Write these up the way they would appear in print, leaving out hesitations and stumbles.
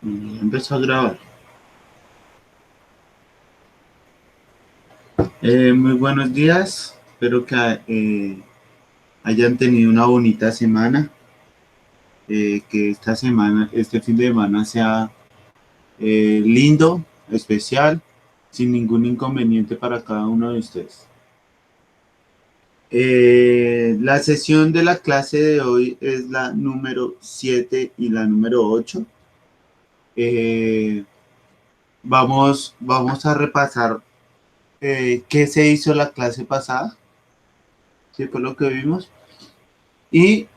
Empezó a grabar. Muy buenos días. Espero que hayan tenido una bonita semana. Que esta semana, este fin de semana sea lindo, especial, sin ningún inconveniente para cada uno de ustedes. La sesión de la clase de hoy es la número 7 y la número 8. Vamos a repasar qué se hizo la clase pasada, ¿sí? Por lo que vimos. Y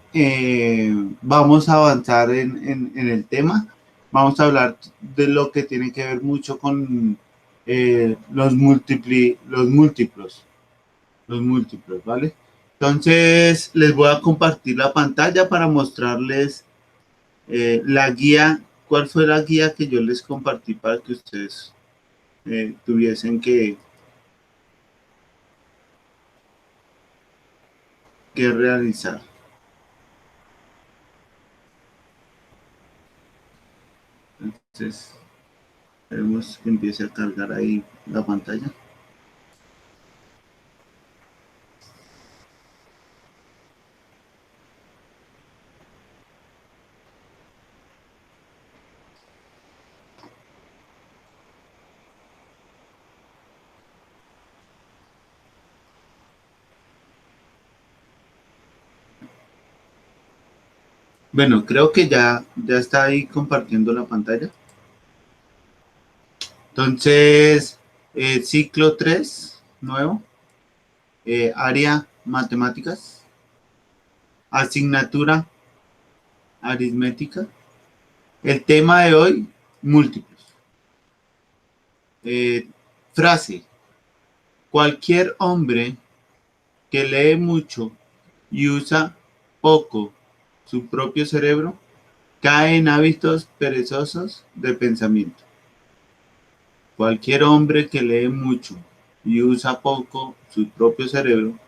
vamos a avanzar en el tema. Vamos a hablar de lo que tiene que ver mucho con los múltiplos, ¿vale? Entonces, les voy a compartir la pantalla para mostrarles la guía. ¿Cuál fue la guía que yo les compartí para que ustedes tuviesen que realizar? Entonces, vemos que empiece a cargar ahí la pantalla. Bueno, creo que ya está ahí compartiendo la pantalla. Entonces, ciclo 3, nuevo, área matemáticas, asignatura aritmética. El tema de hoy, múltiplos. Frase, cualquier hombre que lee mucho y usa poco su propio cerebro cae en hábitos perezosos de pensamiento. Cualquier hombre que lee mucho y usa poco su propio cerebro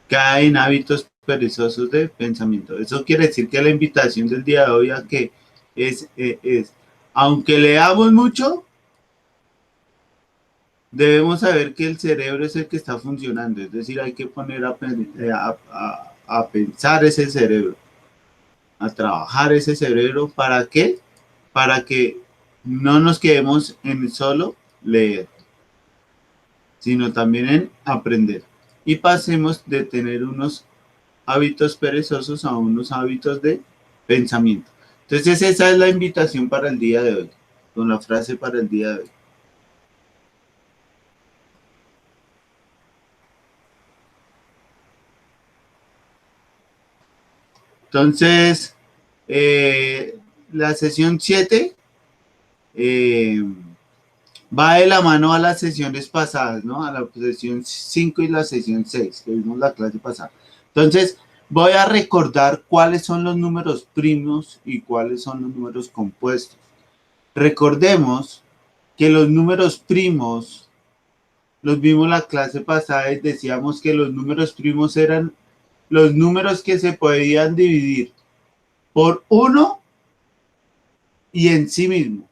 cae en hábitos perezosos de pensamiento. Eso quiere decir que la invitación del día de hoy a que es aunque leamos mucho, debemos saber que el cerebro es el que está funcionando. Es decir, hay que poner a pensar ese cerebro, a trabajar ese cerebro. ¿Para qué? Para que no nos quedemos en solo leer, sino también en aprender. Y pasemos de tener unos hábitos perezosos a unos hábitos de pensamiento. Entonces esa es la invitación para el día de hoy, con la frase para el día de hoy. Entonces, la sesión 7 va de la mano a las sesiones pasadas, ¿no? A la sesión 5 y la sesión 6, que vimos la clase pasada. Entonces, voy a recordar cuáles son los números primos y cuáles son los números compuestos. Recordemos que los números primos los vimos la clase pasada y decíamos que los números primos eran los números que se podían dividir por 1 y en sí mismo.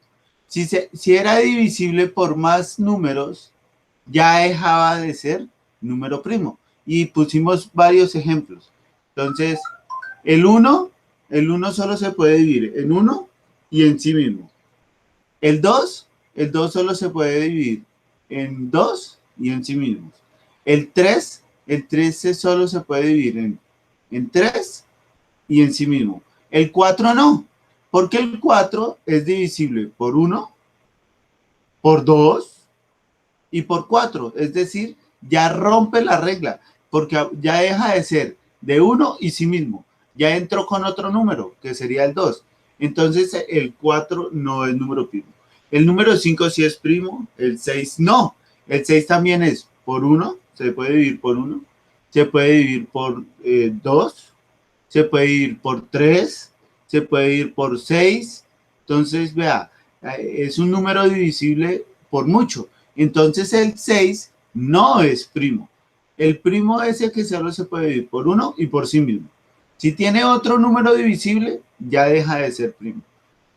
Si era divisible por más números, ya dejaba de ser número primo. Y pusimos varios ejemplos. Entonces, el 1 solo se puede dividir en 1 y en sí mismo. El 2 solo se puede dividir en 2 y en sí mismo. El 3 solo se puede dividir en 3 y en sí mismo. El 4 no, porque el 4 es divisible por 1, por 2 y por 4. Es decir, ya rompe la regla, porque ya deja de ser de 1 y sí mismo. Ya entró con otro número, que sería el 2. Entonces, el 4 no es número primo. El número 5 sí es primo, el 6 no. El 6 también es por 1, se puede dividir por 1, se puede dividir por 2, se puede dividir por 3, se puede dividir por 6. Entonces, vea, es un número divisible por mucho. Entonces, el 6 no es primo. El primo es el que solo se puede dividir por 1 y por sí mismo. Si tiene otro número divisible, ya deja de ser primo.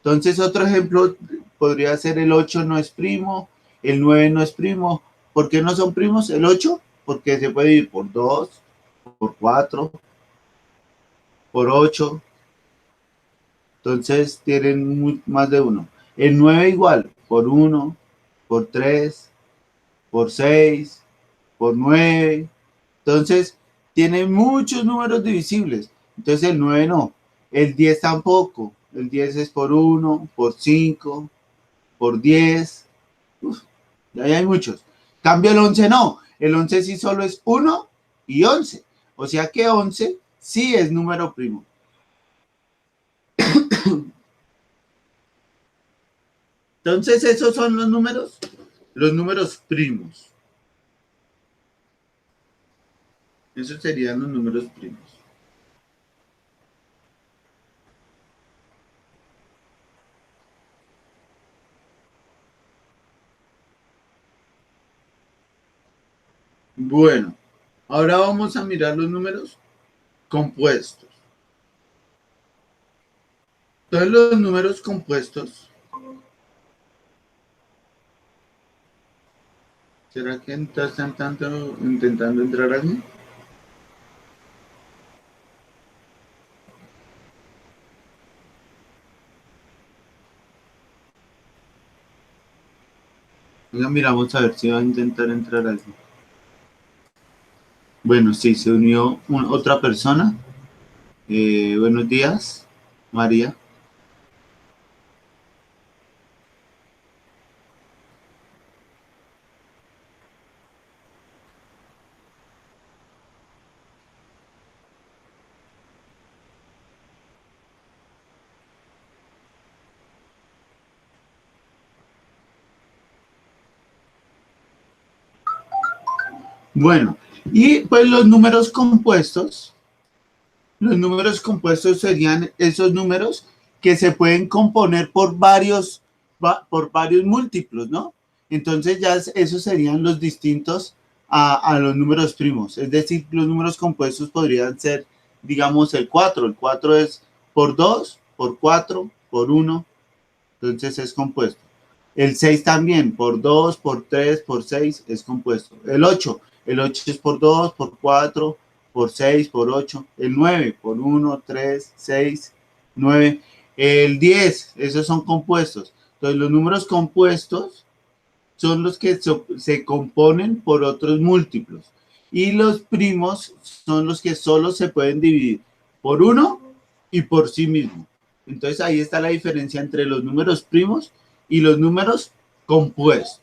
Entonces, otro ejemplo podría ser el 8 no es primo, el 9 no es primo. ¿Por qué no son primos? El 8, porque se puede ir por 2, por 4, por 8. Entonces, tienen más de uno. El 9 igual, por 1, por 3, por 6, por 9. Entonces, tiene muchos números divisibles. Entonces, el 9 no. El 10 tampoco. El 10 es por 1, por 5, por 10. Uf, ahí hay muchos. Cambio el 11 no. El 11 sí solo es 1 y 11. O sea que 11 sí es número primo. Entonces, esos son los números primos. Esos serían los números primos. Bueno, ahora vamos a mirar los números compuestos. Entonces, los números compuestos. ¿Será que están intentando entrar aquí? Venga, miramos a ver si va a intentar entrar aquí. Bueno, sí, se unió otra persona. Buenos días, María. Bueno, y pues los números compuestos serían esos números que se pueden componer por varios múltiplos, ¿no? Entonces ya esos serían los distintos a los números primos. Es decir, los números compuestos podrían ser, digamos, el 4. El 4 es por 2, por 4, por 1. Entonces es compuesto. El 6 también, por 2, por 3, por 6 es compuesto. El 8 es por 2, por 4, por 6, por 8. El 9, por 1, 3, 6, 9. El 10, esos son compuestos. Entonces los números compuestos son los que se componen por otros múltiplos. Y los primos son los que solo se pueden dividir por uno y por sí mismo. Entonces ahí está la diferencia entre los números primos y los números compuestos.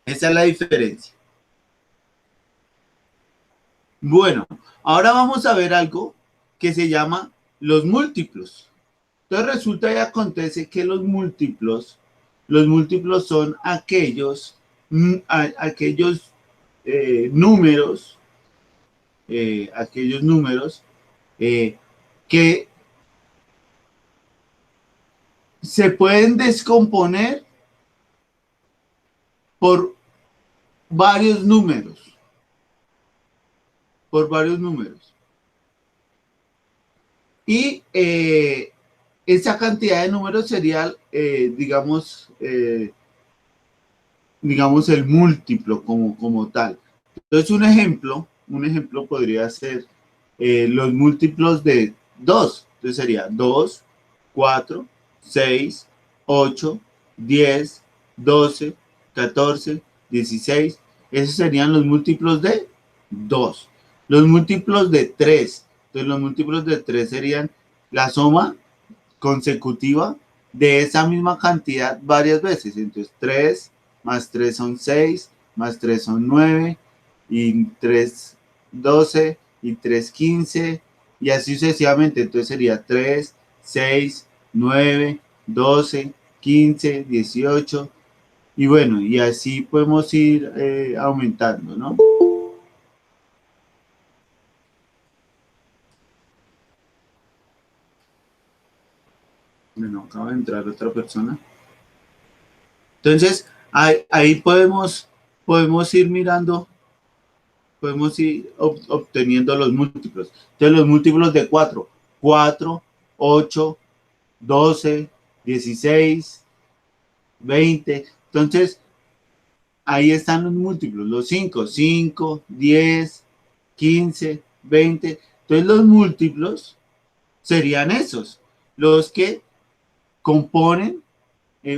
Esa es la diferencia. Bueno, ahora vamos a ver algo que se llama los múltiplos. Entonces resulta y acontece que los múltiplos son aquellos números, aquellos números que se pueden descomponer por varios números, por varios números. Y esa cantidad de números sería, digamos, el múltiplo como tal. Entonces, un ejemplo podría ser los múltiplos de 2. Entonces sería 2, 4, 6, 8, 10, 12, 14, 16. Esos serían los múltiplos de 2. Los múltiplos de 3. Entonces los múltiplos de 3 serían la suma consecutiva de esa misma cantidad varias veces. Entonces 3 más 3 son 6, más 3 son 9, y 3, 12, y 3, 15, y así sucesivamente. Entonces sería 3, 6, 9, 12, 15, 18, y bueno, y así podemos ir aumentando, ¿no? Bueno, acaba de entrar otra persona. Entonces, ahí podemos ir mirando, podemos ir obteniendo los múltiplos. Entonces, los múltiplos de 4, 4, 8, 12, 16, 20. Entonces, ahí están los múltiplos, los 5, 10, 15, 20. Entonces, los múltiplos serían esos, los que componen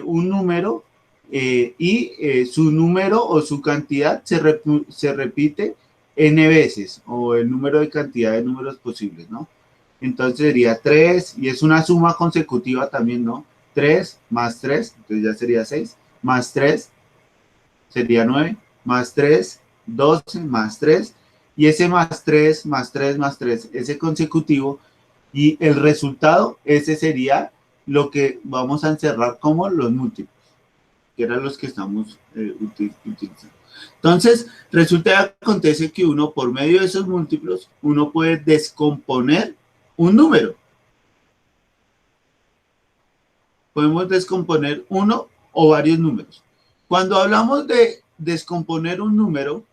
un número y su número o su cantidad se repite n veces o el número de cantidad de números posibles, ¿no? Entonces sería 3 y es una suma consecutiva también, ¿no? 3 más 3, entonces ya sería 6, más 3 sería 9, más 3, 12, más 3, y ese más 3, más 3, más 3, ese consecutivo, y el resultado, ese sería lo que vamos a encerrar como los múltiplos, que eran los que estamos utilizando. Entonces, resulta que acontece que uno, por medio de esos múltiplos, uno puede descomponer un número. Podemos descomponer uno o varios números. Cuando hablamos de descomponer un número,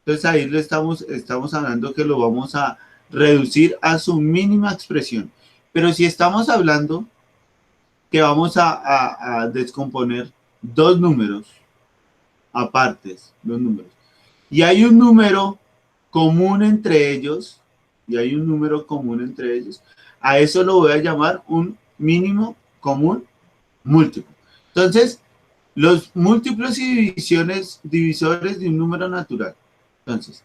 entonces ahí estamos hablando que lo vamos a reducir a su mínima expresión. Pero si estamos hablando que vamos a descomponer dos números apartes, dos números, y hay un número común entre ellos, a eso lo voy a llamar un mínimo común múltiplo. Entonces, los múltiplos y divisores de un número natural. Entonces,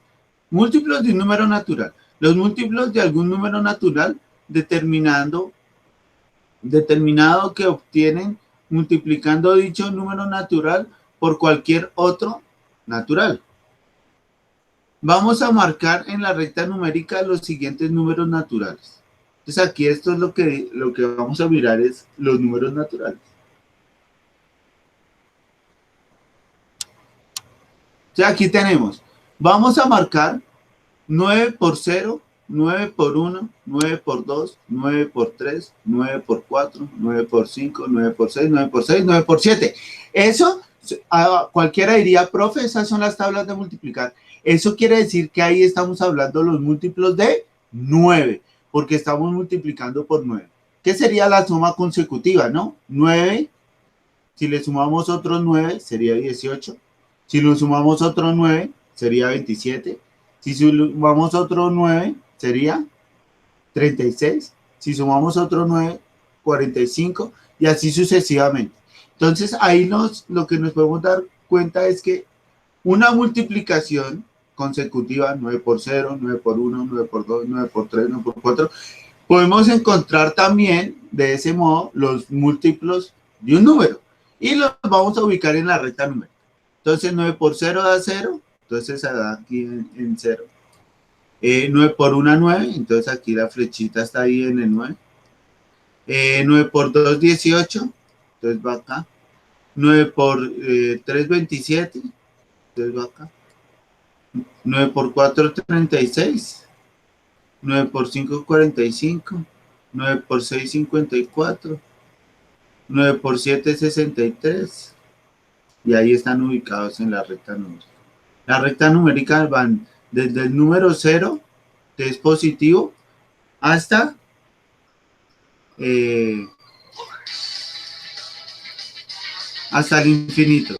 múltiplos de un número natural. Los múltiplos de algún número natural determinado que obtienen multiplicando dicho número natural por cualquier otro natural. Vamos a marcar en la recta numérica los siguientes números naturales. Entonces aquí esto es lo que vamos a mirar es los números naturales. Entonces aquí tenemos, vamos a marcar 9 por 0, 9 por 1, 9 por 2, 9 por 3, 9 por 4, 9 por 5, 9 por 6, 9 por 6, 9 por 7. Eso, cualquiera diría, profe, esas son las tablas de multiplicar. Eso quiere decir que ahí estamos hablando los múltiplos de 9, porque estamos multiplicando por 9. ¿Qué sería la suma consecutiva, no? 9, si le sumamos otros 9, sería 18. Si le sumamos otros 9, sería 27. Si sumamos otro 9, sería 36. Si sumamos otro 9, 45 y así sucesivamente. Entonces ahí lo que nos podemos dar cuenta es que una multiplicación consecutiva, 9 por 0, 9 por 1, 9 por 2, 9 por 3, 9 por 4, podemos encontrar también de ese modo los múltiplos de un número y los vamos a ubicar en la recta numérica. Entonces 9 por 0 da 0, entonces se da aquí en 0. 9 por 1, 9, entonces aquí la flechita está ahí en el 9. 9 por 2, 18, entonces va acá. 9 por 3, 27, entonces va acá. 9 por 4, 36. 9 por 5, 45. 9 por 6, 54. 9 por 7, 63. Y ahí están ubicados en la recta numérica. La recta numérica van desde el número 0, que es positivo, hasta eh, hasta el infinito.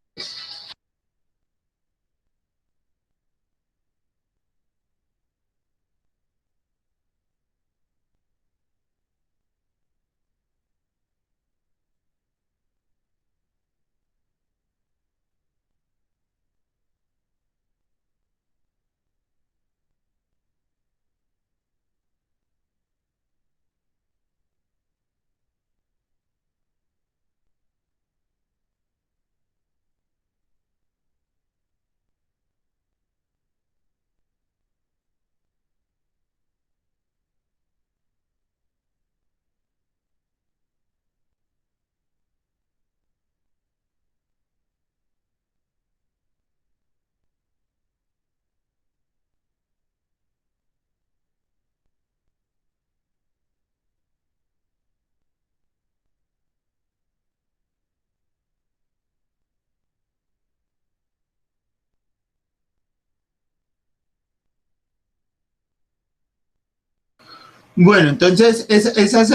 Bueno, entonces esos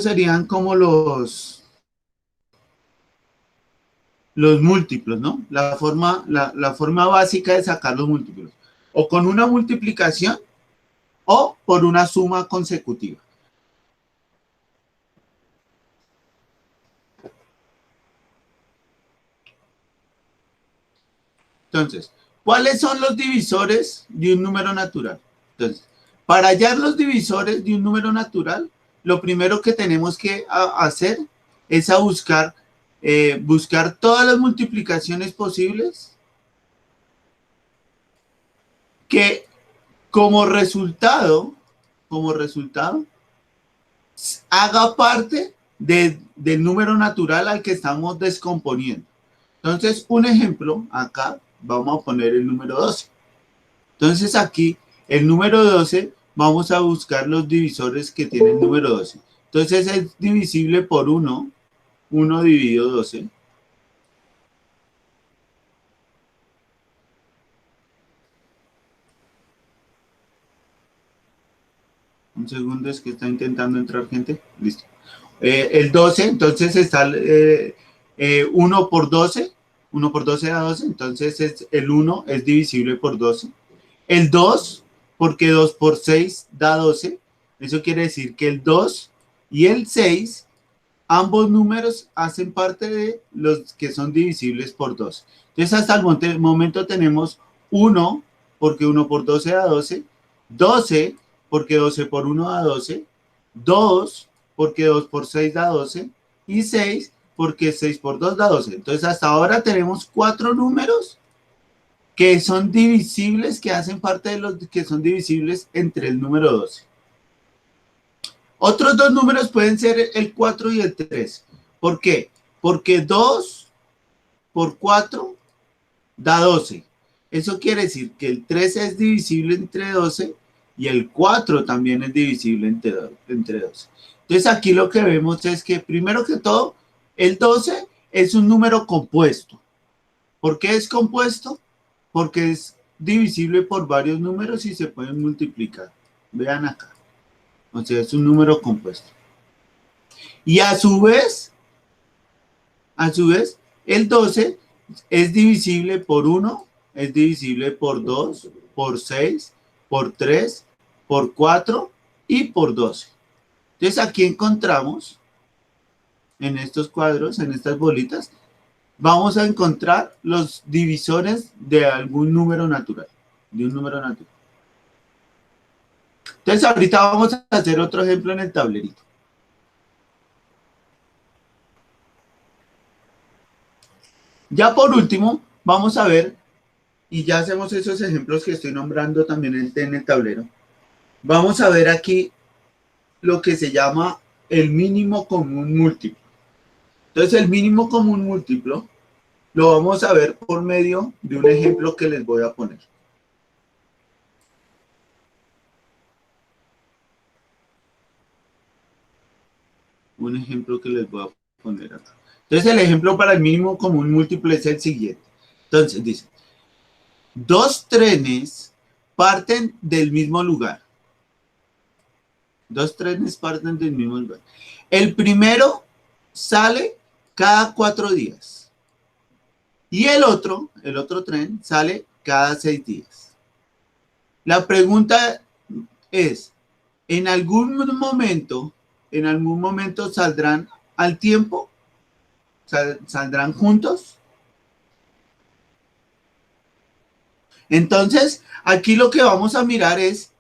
serían como los múltiplos, ¿no? La forma básica de sacar los múltiplos. O con una multiplicación o por una suma consecutiva. Entonces, ¿cuáles son los divisores de un número natural? Entonces, para hallar los divisores de un número natural, lo primero que tenemos que hacer es buscar todas las multiplicaciones posibles que como resultado, haga parte del número natural al que estamos descomponiendo. Entonces, un ejemplo, acá vamos a poner el número 12. Entonces, aquí, el número 12, vamos a buscar los divisores que tiene el número 12. Entonces, es divisible por 1, 1 dividido 12. Un segundo, es que está intentando entrar gente. Listo. El 12, entonces está 1 por 12. 1 por 12 da 12, entonces el 1 es divisible por 12. El 2, porque 2 por 6 da 12. Eso quiere decir que el 2 y el 6, ambos números hacen parte de los que son divisibles por 2. Entonces hasta el momento tenemos 1, porque 1 por 12 da 12. 12, porque 12 por 1 da 12. 2, porque 2 por 6 da 12. Y 6, porque 6 por 2 da 12. Entonces hasta ahora tenemos 4 números que son divisibles, que hacen parte de los que son divisibles entre el número 12. Otros dos números pueden ser el 4 y el 3. ¿Por qué? Porque 2 por 4 da 12. Eso quiere decir que el 3 es divisible entre 12 y el 4 también es divisible entre 12. Entonces aquí lo que vemos es que primero que todo, el 12 es un número compuesto. ¿Por qué es compuesto? Porque es divisible por varios números y se pueden multiplicar. Vean acá. O sea, es un número compuesto. Y a su vez, el 12 es divisible por 1, es divisible por 2, por 6, por 3, por 4 y por 12. Entonces aquí encontramos, en estos cuadros, en estas bolitas, vamos a encontrar los divisores de algún número natural, de un número natural. Entonces ahorita vamos a hacer otro ejemplo en el tablerito. Ya por último, vamos a ver, y ya hacemos esos ejemplos que estoy nombrando también en el tablero. Vamos a ver aquí lo que se llama el mínimo común múltiplo. Entonces el mínimo común múltiplo lo vamos a ver por medio de un ejemplo que les voy a poner. Un ejemplo que les voy a poner acá. Entonces el ejemplo para el mínimo común múltiplo es el siguiente. Entonces dice, dos trenes parten del mismo lugar. Dos trenes parten del mismo lugar. El primero sale cada 4 días. Y el otro tren, sale cada 6 días. La pregunta es, ¿en algún momento saldrán al tiempo? ¿Saldrán juntos? Entonces, aquí lo que vamos a mirar es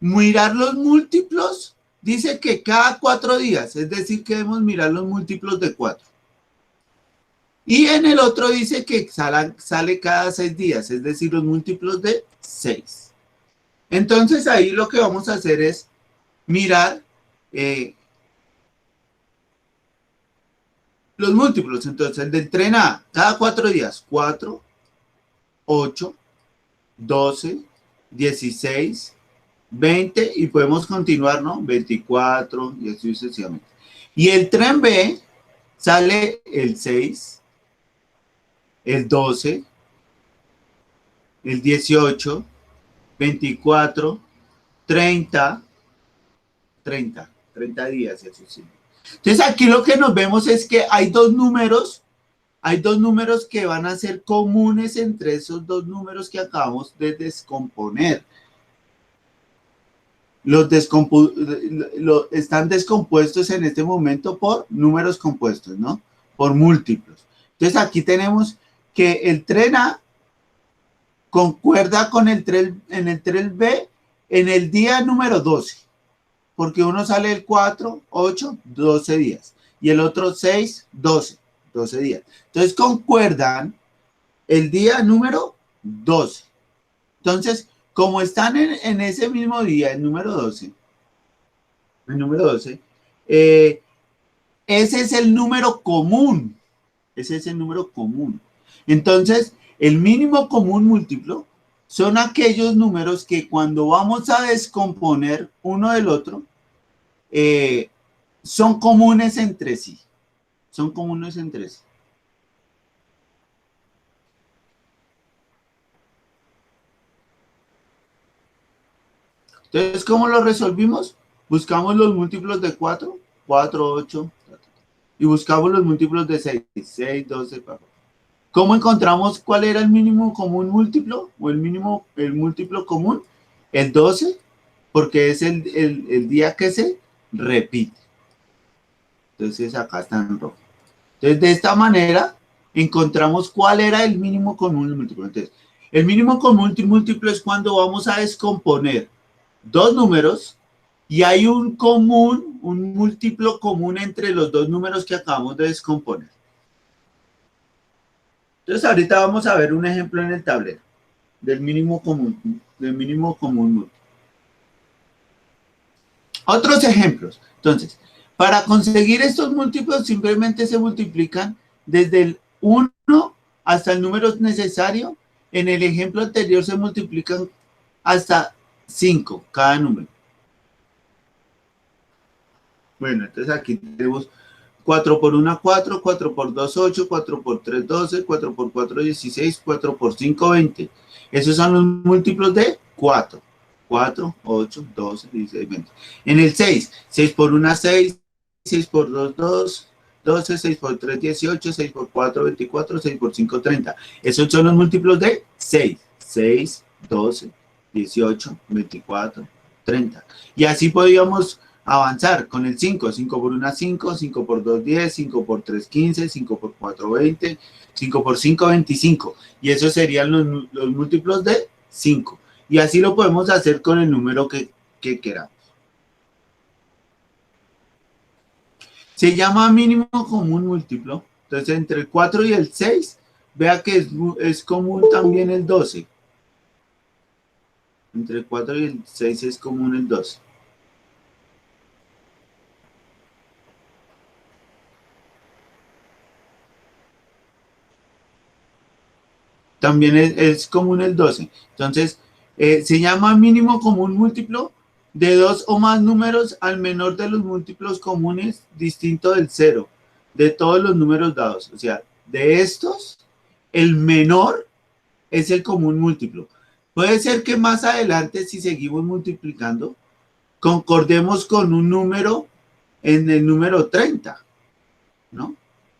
mirar los múltiplos. Dice que cada 4 días, es decir, que debemos mirar los múltiplos de 4. Y en el otro dice que sale cada 6 días, es decir, los múltiplos de 6. Entonces ahí lo que vamos a hacer es mirar los múltiplos. Entonces el del tren A, cada 4 días, 4, 8, 12, 16, 20 y podemos continuar, ¿no? 24 y así sucesivamente. Y el tren B sale el 6, el 12, el 18, 24, 30, 30 días, eso sí. Entonces aquí lo que nos vemos es que hay dos números que van a ser comunes entre esos dos números que acabamos de descomponer. Están descompuestos en este momento por números compuestos, ¿no? Por múltiplos. Entonces aquí tenemos que el tren A concuerda con el tren B en el día número 12, porque uno sale el 4, 8, 12 días, y el otro 6, 12 días. Entonces concuerdan el día número 12. Entonces, como están en ese mismo día, el número 12, ese es el número común. Ese es el número común. Entonces, el mínimo común múltiplo son aquellos números que cuando vamos a descomponer uno del otro, son comunes entre sí. Son comunes entre sí. Entonces, ¿cómo lo resolvimos? Buscamos los múltiplos de 4, 4, 8, y buscamos los múltiplos de 6, 6, 12, 4. ¿Cómo encontramos cuál era el mínimo común múltiplo? O el múltiplo común, el 12, porque es el día que se repite. Entonces acá está en rojo. Entonces de esta manera encontramos cuál era el mínimo común múltiplo. Entonces, el mínimo común múltiplo es cuando vamos a descomponer dos números y hay un múltiplo común entre los dos números que acabamos de descomponer. Entonces ahorita vamos a ver un ejemplo en el tablero del mínimo común múltiplo. Otros ejemplos. Entonces, para conseguir estos múltiplos simplemente se multiplican desde el 1 hasta el número necesario. En el ejemplo anterior se multiplican hasta 5 cada número. Bueno, entonces aquí tenemos 4 por 1, 4, 4 por 2, 8, 4 por 3, 12, 4 por 4, 16, 4 por 5, 20. Esos son los múltiplos de 4. 4, 8, 12, 16, 20. En el 6, 6 por 1, 6, 6 por 2, 2, 12, 6 por 3, 18, 6 por 4, 24, 6 por 5, 30. Esos son los múltiplos de 6. 6, 12, 18, 24, 30. Y así podíamos avanzar con el 5. 5 por 1, 5, 5 por 2, 10, 5 por 3, 15, 5 por 4, 20, 5 por 5, 25. Y esos serían los múltiplos de 5. Y así lo podemos hacer con el número que queramos. Se llama mínimo común múltiplo. Entonces, entre el 4 y el 6, vea que es común también el 12. Entre el 4 y el 6 es común el 12. También es común el 12. Entonces, se llama mínimo común múltiplo de dos o más números al menor de los múltiplos comunes distinto del 0, de todos los números dados. O sea, de estos, el menor es el común múltiplo. Puede ser que más adelante, si seguimos multiplicando, concordemos con un número en el número 30, ¿no?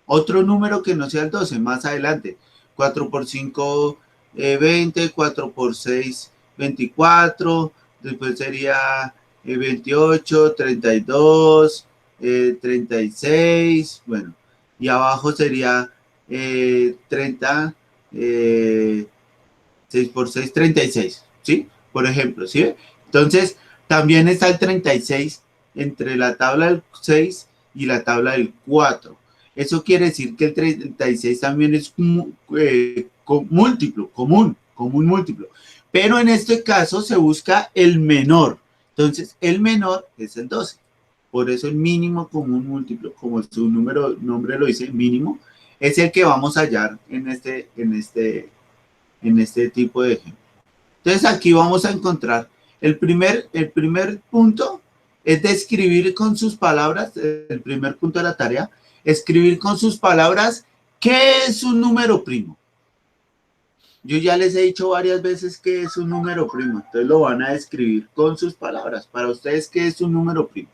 Otro número que no sea el 12, más adelante. 4 por 5, 20, 4 por 6, 24, después sería 28, 32, 36, bueno, y abajo sería 30, 6 por 6, 36, ¿sí? Por ejemplo, ¿sí? Entonces, también está el 36 entre la tabla del 6 y la tabla del 4. Eso quiere decir que el 36 también es múltiplo, común múltiplo. Pero en este caso se busca el menor. Entonces, el menor es el 12. Por eso el mínimo común múltiplo, como su nombre lo dice, mínimo, es el que vamos a hallar en este tipo de ejemplo. Entonces, aquí vamos a encontrar el primer punto es describir con sus palabras, el primer punto de la tarea, escribir con sus palabras qué es un número primo. Yo ya les he dicho varias veces que es un número primo, entonces lo van a describir con sus palabras. Para ustedes, ¿qué es un número primo?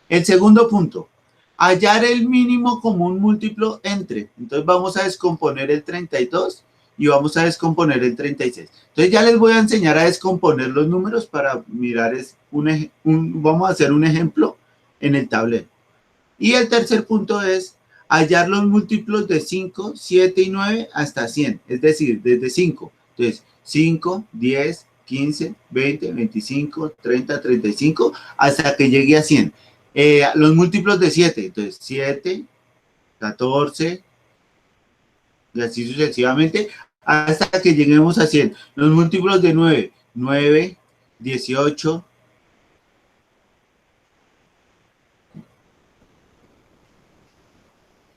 El segundo punto, hallar el mínimo común múltiplo entre. Entonces vamos a descomponer el 32 y vamos a descomponer el 36. Entonces ya les voy a enseñar a descomponer los números para mirar, vamos a hacer un ejemplo en el tablero. Y el tercer punto es hallar los múltiplos de 5, 7 y 9 hasta 100, es decir, desde 5. Entonces, 5, 10, 15, 20, 25, 30, 35, hasta que llegue a 100. Los múltiplos de 7, entonces 7, 14, y así sucesivamente, hasta que lleguemos a 100. Los múltiplos de 9, 9, 18,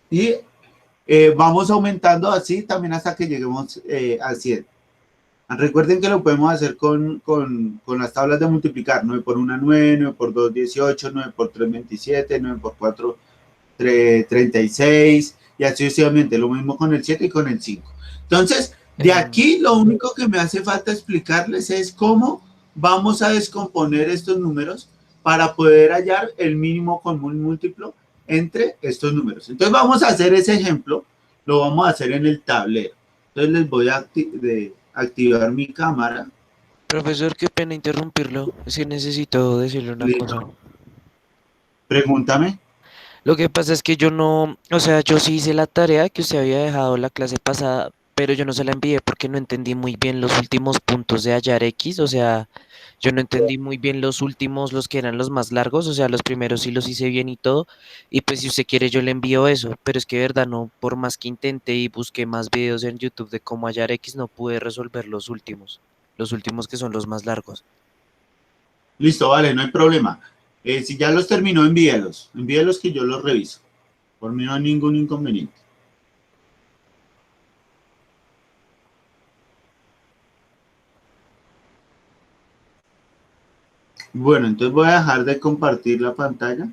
y vamos aumentando así también hasta que lleguemos a 100. Recuerden que lo podemos hacer con las tablas de multiplicar. 9 por 1, 9, 9 por 2, 18, 9 por 3, 27, 9 por 4, 36, y así sucesivamente. Lo mismo con el 7 y con el 5. Entonces, de aquí lo único que me hace falta explicarles es cómo vamos a descomponer estos números para poder hallar el mínimo común múltiplo entre estos números. Entonces vamos a hacer ese ejemplo, lo vamos a hacer en el tablero. Entonces les voy a activar mi cámara. Profesor, qué pena interrumpirlo. Es que necesito decirle una cosa. Listo. Pregúntame. Lo que pasa es que yo no, o sea, yo sí hice la tarea que usted había dejado la clase pasada, pero yo no se la envié porque no entendí muy bien los últimos puntos de hallar X, o sea, yo no entendí muy bien los últimos, los que eran los más largos, o sea, los primeros sí los hice bien y todo, y pues si usted quiere yo le envío eso, pero es que de verdad no, por más que intenté y busqué más videos en YouTube de cómo hallar X, no pude resolver los últimos que son los más largos. Listo, vale, no hay problema. Si ya los terminó, envíelos. Envíelos que yo los reviso. Por mí no hay ningún inconveniente. Bueno, entonces voy a dejar de compartir la pantalla.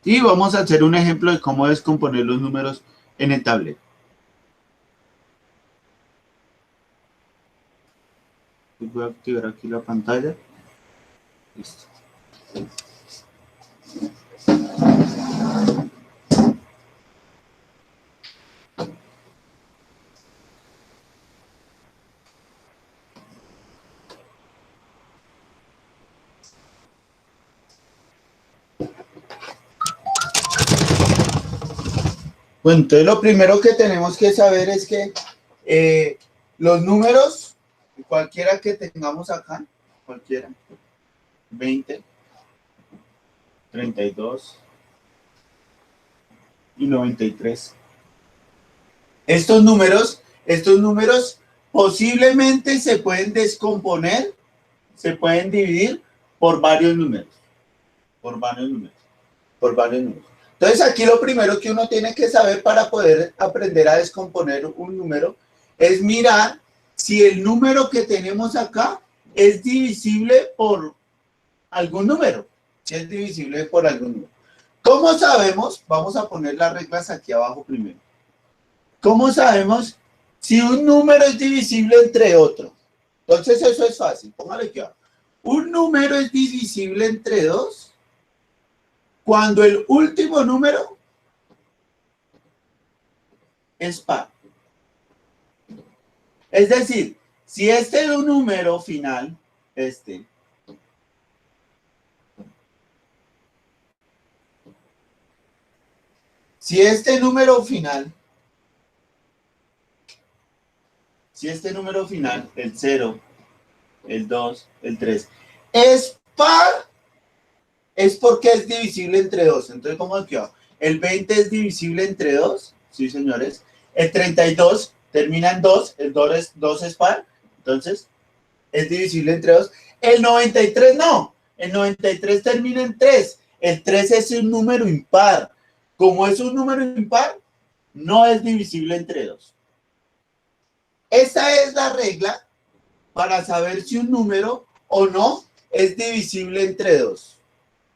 Y vamos a hacer un ejemplo de cómo descomponer los números en el tablero. Voy a activar aquí la pantalla. Listo. Bueno, entonces lo primero que tenemos que saber es que los números, cualquiera que tengamos acá, cualquiera, 20, 32 y 93. Estos números posiblemente se pueden descomponer, se pueden dividir por varios números, por varios números, por varios números. Entonces aquí lo primero que uno tiene que saber para poder aprender a descomponer un número es mirar si el número que tenemos acá es divisible por algún número, si es divisible por algún número. ¿Cómo sabemos? Vamos a poner las reglas aquí abajo primero. ¿Cómo sabemos si un número es divisible entre otro? Entonces eso es fácil, póngale aquí abajo. Un número es divisible entre dos cuando el último número es par. Es decir, si este es un número final, si este número final, el 0, el 2, el 3, es par, es porque es divisible entre 2. Entonces, ¿cómo aquí abajo? El 20 es divisible entre 2, sí, señores. El 32 termina en 2, el 2 es par, entonces es divisible entre 2. El 93 no, el 93 termina en 3, el 3 es un número impar. Como es un número impar, no es divisible entre 2. Esa es la regla para saber si un número o no es divisible entre 2.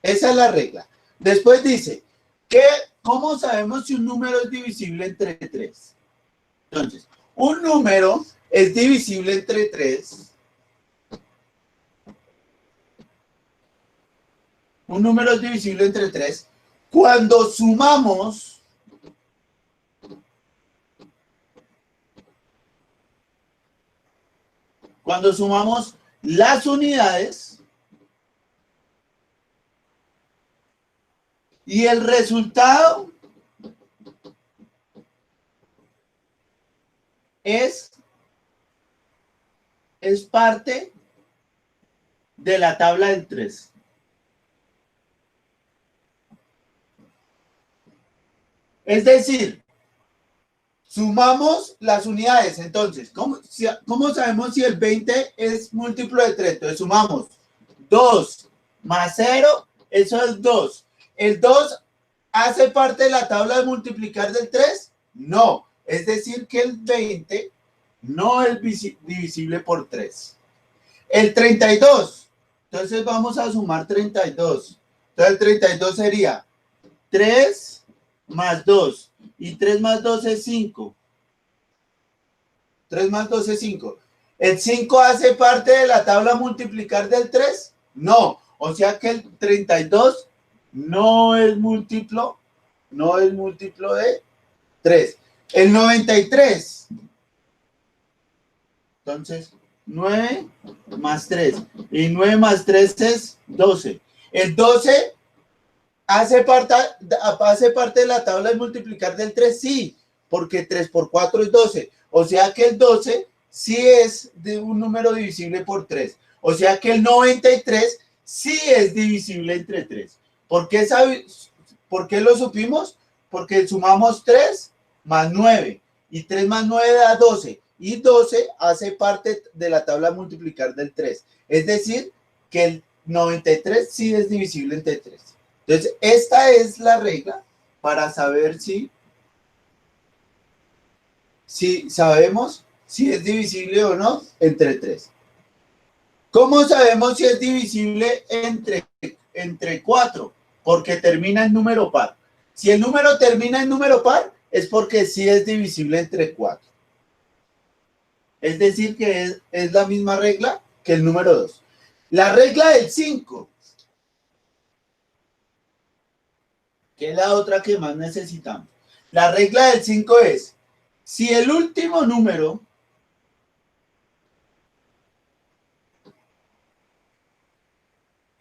Esa es la regla. Después dice que ¿cómo sabemos si un número es divisible entre 3? Entonces, un número es divisible entre 3. Un número es divisible entre 3 cuando sumamos las unidades y el resultado es parte de la tabla del 3. Es decir, sumamos las unidades. Entonces, ¿cómo sabemos si el 20 es múltiplo de 3? Entonces, sumamos 2 más 0, eso es 2. ¿El 2 hace parte de la tabla de multiplicar del 3? No. Es decir, que el 20 no es divisible por 3. El 32. Entonces, vamos a sumar 32. Entonces, el 32 sería 3 más 2. Y 3 más 2 es 5. 3 más 2 es 5. ¿El 5 hace parte de la tabla multiplicar del 3? No. O sea que el 32 no es múltiplo de 3. El 93. Entonces, 9 más 3. Y 9 más 3 es 12. El 12 ¿hace parte de la tabla de multiplicar del 3? Sí, porque 3 por 4 es 12. O sea que el 12 sí es de un número divisible por 3. O sea que el 93 sí es divisible entre 3. ¿Por qué lo supimos? Porque sumamos 3 más 9. Y 3 más 9 da 12. Y 12 hace parte de la tabla de multiplicar del 3. Es decir, que el 93 sí es divisible entre 3. Entonces, esta es la regla para saber si sabemos si es divisible o no entre 3. ¿Cómo sabemos si es divisible entre 4? Porque termina en número par. Si el número termina en número par, es porque sí es divisible entre 4. Es decir, que es la misma regla que el número 2. La regla del 5. Que es la otra que más necesitamos. La regla del 5 es, si el último número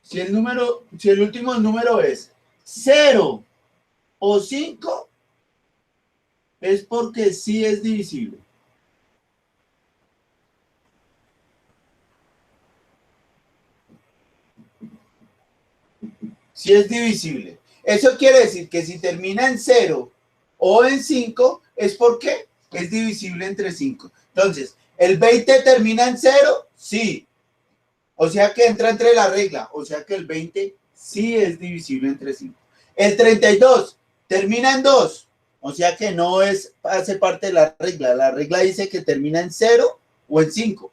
si el último número es 0 o 5, es porque sí es divisible. Sí es divisible. Eso quiere decir que si termina en 0 o en 5, es porque es divisible entre 5. Entonces, ¿el 20 termina en 0? Sí. O sea que entra entre la regla. O sea que el 20 sí es divisible entre 5. El 32 termina en 2. O sea que no hace parte de la regla. La regla dice que termina en 0 o en 5.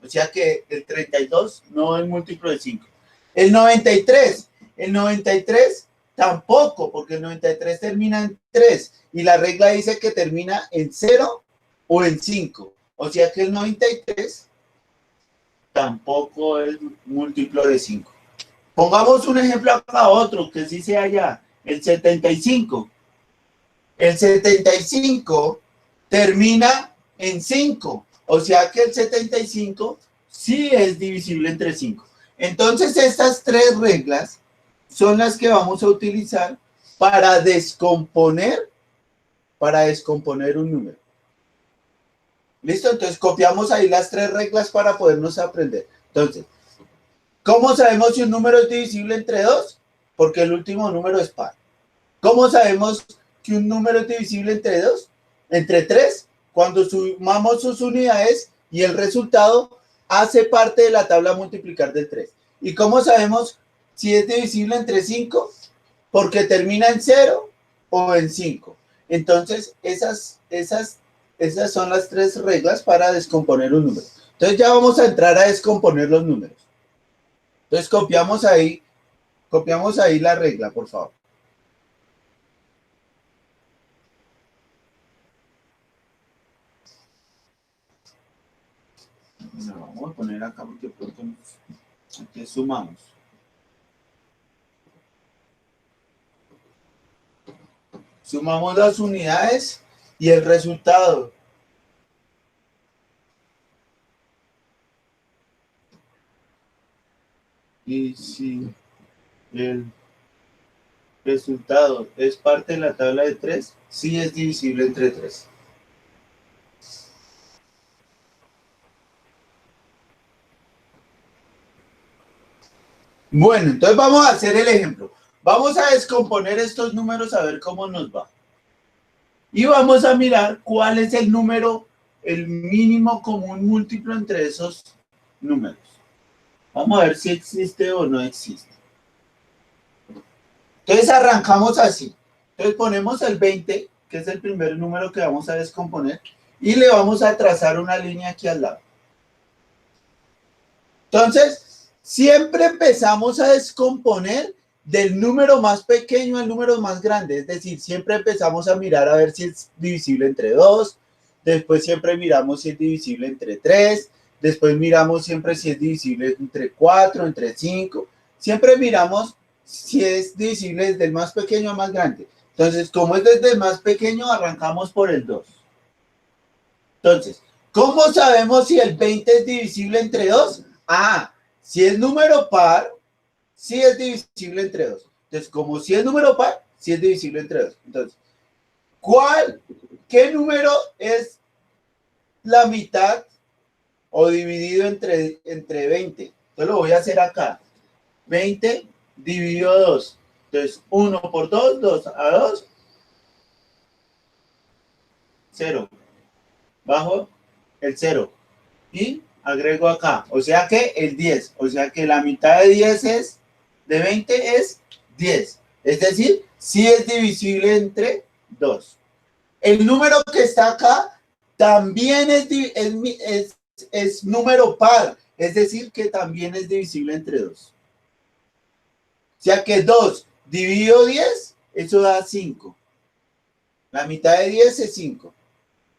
O sea que el 32 no es múltiplo de 5. El 93. El 93 tampoco, porque el 93 termina en 3. Y la regla dice que termina en 0 o en 5. O sea que el 93 tampoco es múltiplo de 5. Pongamos un ejemplo acá, otro que sí sea ya, el 75. El 75 termina en 5, o sea que el 75 sí es divisible entre 5. Entonces estas tres reglas son las que vamos a utilizar para descomponer un número. ¿Listo? Entonces copiamos ahí las tres reglas para podernos aprender. Entonces, ¿cómo sabemos si un número es divisible entre 2? Porque el último número es par. ¿Cómo sabemos que un número es divisible entre 2? Entre 3, cuando sumamos sus unidades y el resultado hace parte de la tabla multiplicar del 3. ¿Y cómo sabemos si es divisible entre 5? Porque termina en 0 o en 5. Entonces, esas son las tres reglas para descomponer un número. Entonces ya vamos a entrar a descomponer los números. Entonces copiamos ahí la regla, por favor. No, vamos a poner acá porque pronto aquí sumamos. Sumamos las unidades y el resultado. Y si el resultado es parte de la tabla de 3, sí es divisible entre 3. Bueno, entonces vamos a hacer el ejemplo. Vamos a descomponer estos números a ver cómo nos va. Y vamos a mirar cuál es el número, el mínimo común múltiplo entre esos números. Vamos a ver si existe o no existe. Entonces arrancamos así. Entonces ponemos el 20, que es el primer número que vamos a descomponer, y le vamos a trazar una línea aquí al lado. Entonces, siempre empezamos a descomponer del número más pequeño al número más grande. Es decir, siempre empezamos a mirar a ver si es divisible entre 2, después siempre miramos si es divisible entre 3, después miramos siempre si es divisible entre 4, entre 5. Siempre miramos si es divisible desde el más pequeño al más grande. Entonces, como es desde el más pequeño, arrancamos por el 2. Entonces, ¿cómo sabemos si el 20 es divisible entre 2? Ah, si es número par, sí es divisible entre 2. Entonces, como si es número par, sí es divisible entre 2. Entonces, ¿qué número es la mitad o dividido entre 20? Entonces lo voy a hacer acá. 20 dividido 2. Entonces, 1 por 2, 2 a 2, 0. Bajo el 0. Y agrego acá. O sea que el 10. O sea que la mitad de 10 es, de 20 es 10. Es decir, sí es divisible entre 2. El número que está acá también es número par. Es decir, que también es divisible entre 2. O sea que 2 dividido 10, eso da 5. La mitad de 10 es 5.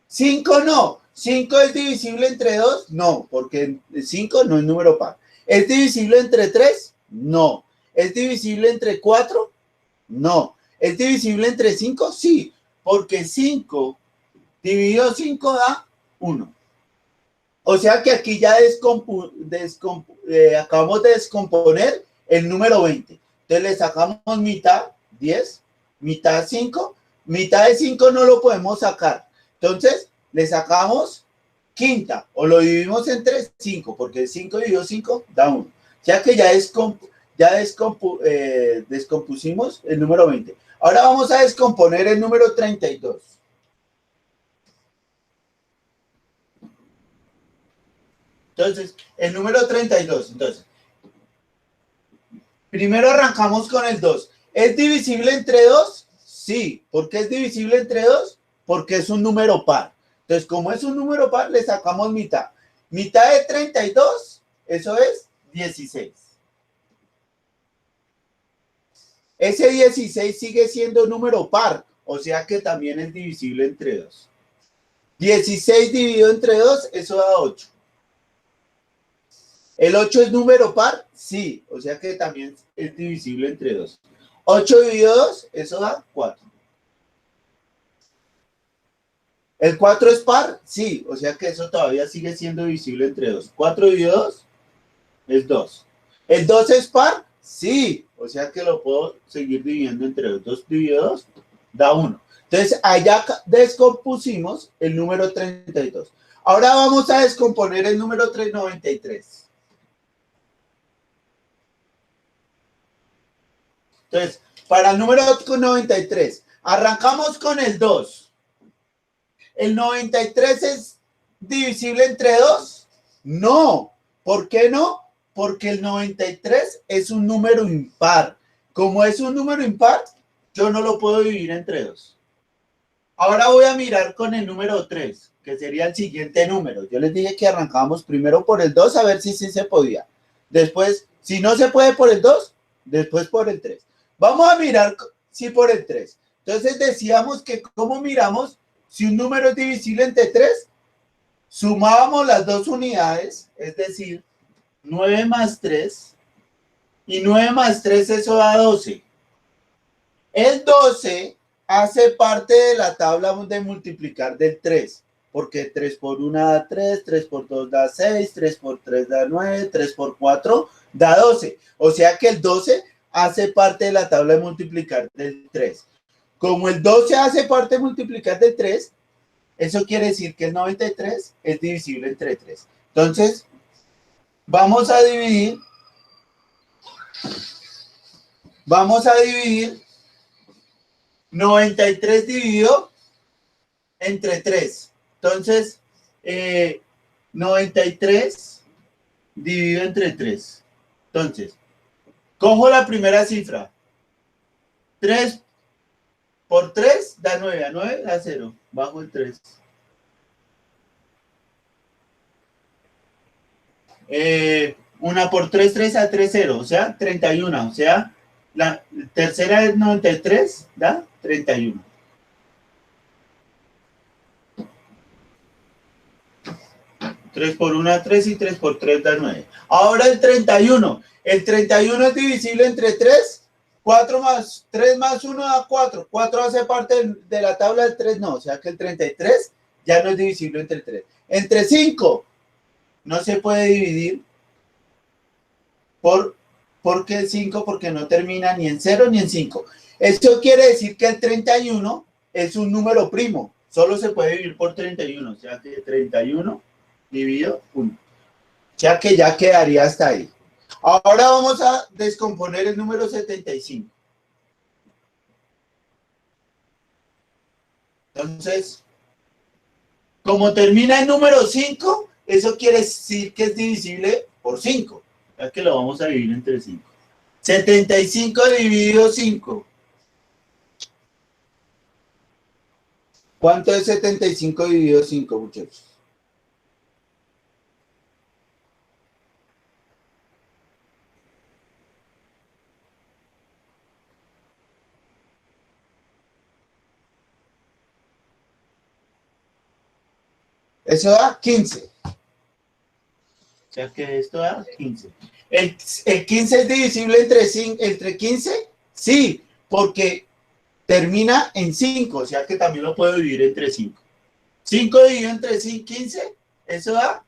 5 no. 5 es divisible entre 2, no, porque 5 no es número par. ¿Es divisible entre 3? No. ¿Es divisible entre 4? No. ¿Es divisible entre 5? Sí, porque 5 dividido 5 da 1. O sea que aquí ya acabamos de descomponer el número 20. Entonces le sacamos mitad, 10, mitad 5, mitad de 5 no lo podemos sacar. Entonces le sacamos quinta o lo dividimos entre 5, porque 5 dividido 5 da 1. O sea que ya descompusimos el número 20. Ahora vamos a descomponer el número 32. Entonces, el número 32. Entonces, primero arrancamos con el 2. ¿Es divisible entre 2? Sí. ¿Por qué es divisible entre 2? Porque es un número par. Entonces, como es un número par, le sacamos mitad. Mitad de 32, eso es 16. Ese 16 sigue siendo número par, o sea que también es divisible entre 2. 16 dividido entre 2, eso da 8. ¿El 8 es número par? Sí, o sea que también es divisible entre 2. 8 dividido 2, eso da 4. ¿El 4 es par? Sí, o sea que eso todavía sigue siendo divisible entre 2. 4 dividido 2 es 2. ¿El 2 es par? Sí, o sea que lo puedo seguir dividiendo entre 2. 2 dividido 2 da 1. Entonces, allá descompusimos el número 32. Ahora vamos a descomponer el número 393. Entonces, para el número 93, arrancamos con el 2. ¿El 93 es divisible entre 2? No. ¿Por qué no? Porque el 93 es un número impar. Como es un número impar, yo no lo puedo dividir entre 2. Ahora voy a mirar con el número 3, que sería el siguiente número. Yo les dije que arrancábamos primero por el 2 a ver si sí se podía. Después, si no se puede por el 2, después por el 3. Vamos a mirar si por el 3. Entonces decíamos que ¿cómo miramos si un número es divisible entre 3? sumábamos las dos unidades, es decir, 9 más 3, y 9 más 3 eso da 12. El 12 hace parte de la tabla de multiplicar del 3, porque 3 por 1 da 3, 3 por 2 da 6, 3 por 3 da 9, 3 por 4 da 12. O sea que el 12 hace parte de la tabla de multiplicar del 3. Como el 12 hace parte de multiplicar del 3, eso quiere decir que el 93 es divisible entre 3. Entonces, vamos a dividir 93 dividido entre 3. Entonces, 93 dividido entre 3. Entonces, cojo la primera cifra. 3 por 3 da 9. A 9 da 0. Bajo el 3. 1 por 3, 3 a 3, 0. O sea, 31. O sea, la tercera es 93, da 31. Tres por 1 da 3 y 3 por 3 da 9. Ahora el 31. El 31 es divisible entre 3. 4 más 3 más 1 da 4. 4 hace parte de la tabla del 3, no. O sea que el 33 ya no es divisible entre 3. Entre 5 no se puede dividir. ¿Por qué 5? Porque no termina ni en 0 ni en 5. Esto quiere decir que el 31 es un número primo. Solo se puede dividir por 31. O sea que 31 dividido 1. O sea que ya quedaría hasta ahí. Ahora vamos a descomponer el número 75. Entonces, como termina en número 5, eso quiere decir que es divisible por 5. Ya que lo vamos a dividir entre 5. 75 dividido 5. ¿Cuánto es 75 dividido 5, muchachos? Eso da 15. O sea que esto da 15. ¿El 15 es divisible entre 15? Sí, porque termina en 5, o sea que también lo puedo dividir entre 5. 5 dividido entre 15, eso da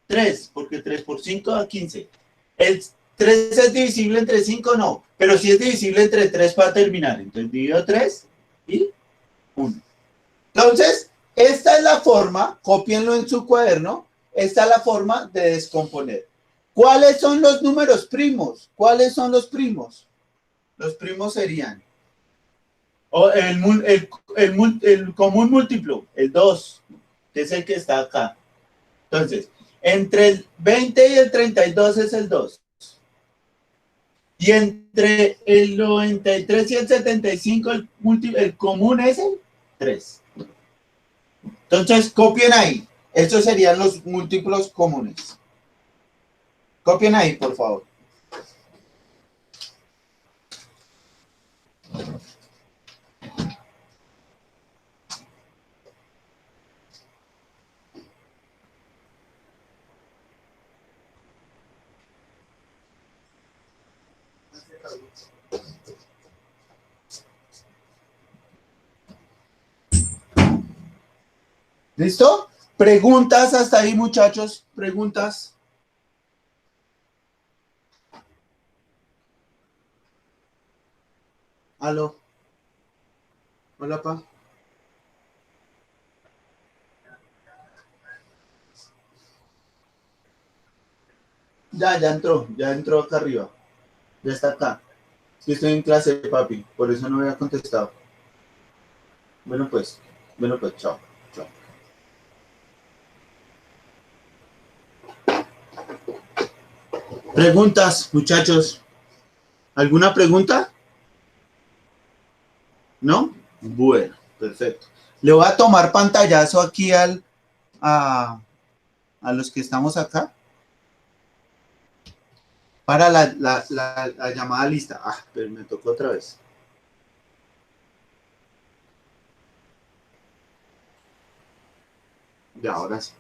3, porque 3 por 5 da 15. ¿El 3 es divisible entre 5? No, pero sí es divisible entre 3 para terminar. Entonces divido 3 y 1. Entonces, esta es la forma, cópienlo en su cuaderno, esta es la forma de descomponer. ¿Cuáles son los números primos? ¿Cuáles son los primos? Los primos serían el común múltiplo, el 2, que es el que está acá. Entonces, entre el 20 y el 32 es el 2. Y entre el 93 y el 75 el común es el 3. Entonces, copien ahí. Estos serían los múltiplos comunes. Copien ahí, por favor. ¿Listo? Preguntas hasta ahí, muchachos. Preguntas. Aló. Hola, pa. Ya entró acá arriba. Ya está acá. Sí, estoy en clase, papi. Por eso no había contestado. Bueno pues, chao. Chao. Preguntas, muchachos. ¿Alguna pregunta? ¿No? Bueno, perfecto. Le voy a tomar pantallazo aquí a los que estamos acá para la llamada lista. Ah, pero me tocó otra vez. Ya, ahora sí.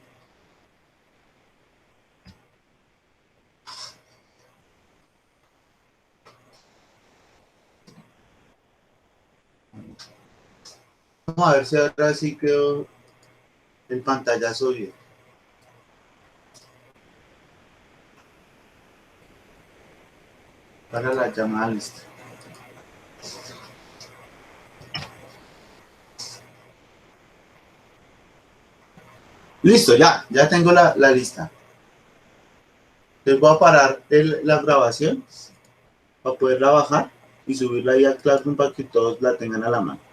Vamos a ver si ahora sí quedó el pantallazo bien. Para la llamada lista. Listo, ya tengo la lista. Les voy a parar la grabación para poderla bajar y subirla ahí a Classroom para que todos la tengan a la mano.